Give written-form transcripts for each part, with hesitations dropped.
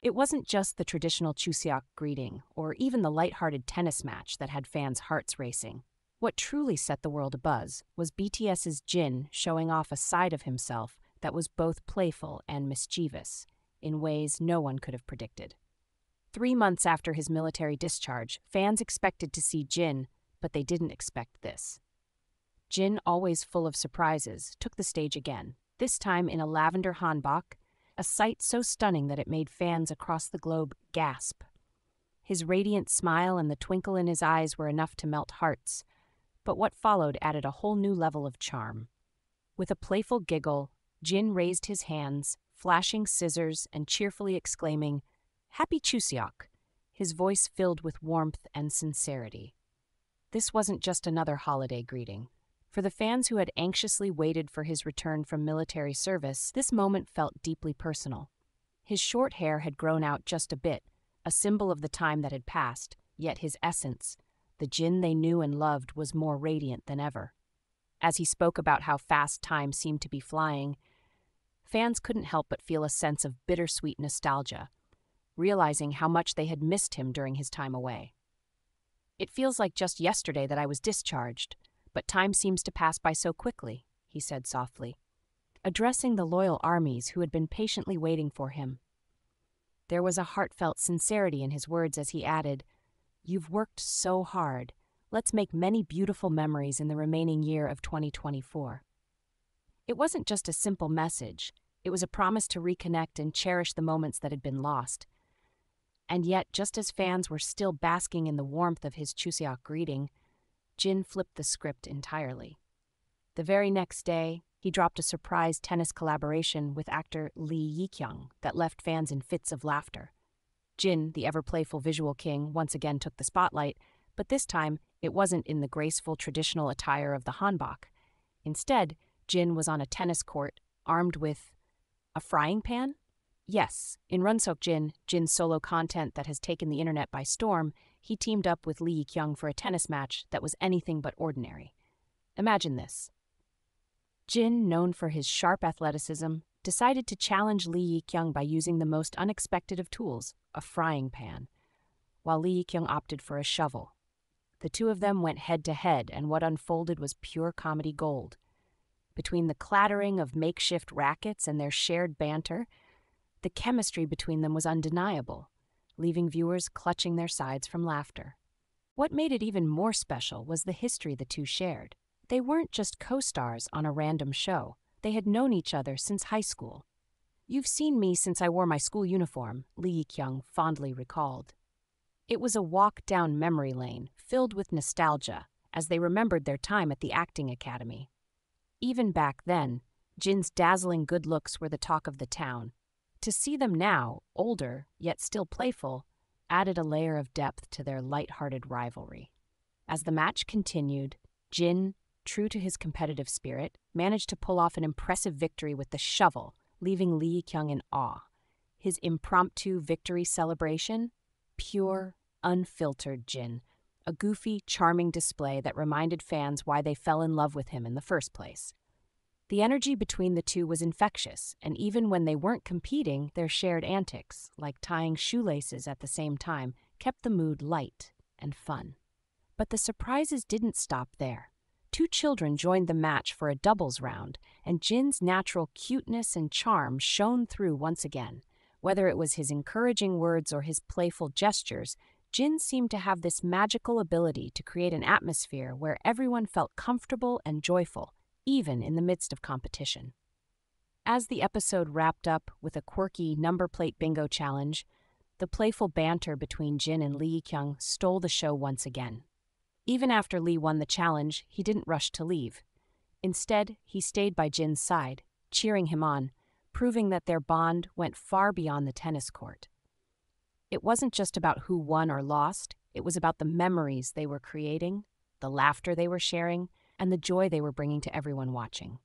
It wasn't just the traditional Chuseok greeting or even the lighthearted tennis match that had fans' hearts racing. What truly set the world abuzz was BTS's Jin showing off a side of himself that was both playful and mischievous, in ways no one could have predicted. 3 months after his military discharge, fans expected to see Jin, but they didn't expect this. Jin, always full of surprises, took the stage again, this time in a lavender hanbok, a sight so stunning that it made fans across the globe gasp. His radiant smile and the twinkle in his eyes were enough to melt hearts, but what followed added a whole new level of charm. With a playful giggle, Jin raised his hands, flashing scissors and cheerfully exclaiming, "Happy Chuseok," his voice filled with warmth and sincerity. This wasn't just another holiday greeting. For the fans who had anxiously waited for his return from military service, this moment felt deeply personal. His short hair had grown out just a bit, a symbol of the time that had passed, yet his essence, the Jin they knew and loved, was more radiant than ever. As he spoke about how fast time seemed to be flying, fans couldn't help but feel a sense of bittersweet nostalgia, realizing how much they had missed him during his time away. "It feels like just yesterday that I was discharged, but time seems to pass by so quickly," he said softly, addressing the loyal armies who had been patiently waiting for him. There was a heartfelt sincerity in his words as he added, "You've worked so hard. Let's make many beautiful memories in the remaining year of 2024. It wasn't just a simple message. It was a promise to reconnect and cherish the moments that had been lost. And yet, just as fans were still basking in the warmth of his Chuseok greeting, Jin flipped the script entirely. The very next day, he dropped a surprise tennis collaboration with actor Lee Yi-kyung that left fans in fits of laughter. Jin, the ever-playful visual king, once again took the spotlight, but this time it wasn't in the graceful traditional attire of the hanbok. Instead, Jin was on a tennis court, armed with a frying pan? Yes, in Runseok Jin, Jin's solo content that has taken the internet by storm, he teamed up with Lee Yi-kyung for a tennis match that was anything but ordinary. Imagine this. Jin, known for his sharp athleticism, decided to challenge Lee Yi-kyung by using the most unexpected of tools, a frying pan, while Lee Yi-kyung opted for a shovel. The two of them went head-to-head, and what unfolded was pure comedy gold. Between the clattering of makeshift rackets and their shared banter, the chemistry between them was undeniable, leaving viewers clutching their sides from laughter. What made it even more special was the history the two shared. They weren't just co-stars on a random show. They had known each other since high school. "You've seen me since I wore my school uniform," Lee Yi-kyung fondly recalled. It was a walk down memory lane, filled with nostalgia, as they remembered their time at the acting academy. Even back then, Jin's dazzling good looks were the talk of the town. To see them now, older, yet still playful, added a layer of depth to their light-hearted rivalry. As the match continued, Jin, true to his competitive spirit, managed to pull off an impressive victory with the shovel, leaving Lee Yi-kyung in awe. His impromptu victory celebration? Pure, unfiltered Jin, a goofy, charming display that reminded fans why they fell in love with him in the first place. The energy between the two was infectious, and even when they weren't competing, their shared antics, like tying shoelaces at the same time, kept the mood light and fun. But the surprises didn't stop there. 2 children joined the match for a doubles round, and Jin's natural cuteness and charm shone through once again. Whether it was his encouraging words or his playful gestures, Jin seemed to have this magical ability to create an atmosphere where everyone felt comfortable and joyful, even in the midst of competition. As the episode wrapped up with a quirky number plate bingo challenge, the playful banter between Jin and Lee Yi-kyung stole the show once again. Even after Lee won the challenge, he didn't rush to leave. Instead, he stayed by Jin's side, cheering him on, proving that their bond went far beyond the tennis court. It wasn't just about who won or lost, it was about the memories they were creating, the laughter they were sharing, and the joy they were bringing to everyone watching.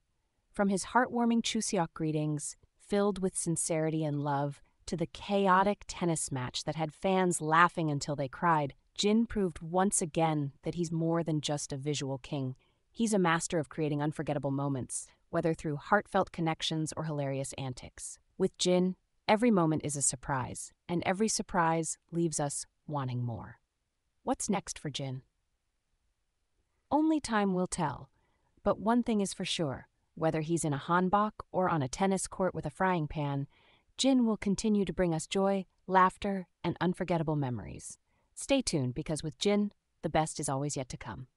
From his heartwarming Chuseok greetings, filled with sincerity and love, to the chaotic tennis match that had fans laughing until they cried, Jin proved once again that he's more than just a visual king. He's a master of creating unforgettable moments, whether through heartfelt connections or hilarious antics. With Jin, Every moment is a surprise, and every surprise leaves us wanting more. What's next for Jin? Only time will tell. But one thing is for sure, whether he's in a hanbok or on a tennis court with a frying pan, Jin will continue to bring us joy, laughter, and unforgettable memories. Stay tuned because with Jin, the best is always yet to come.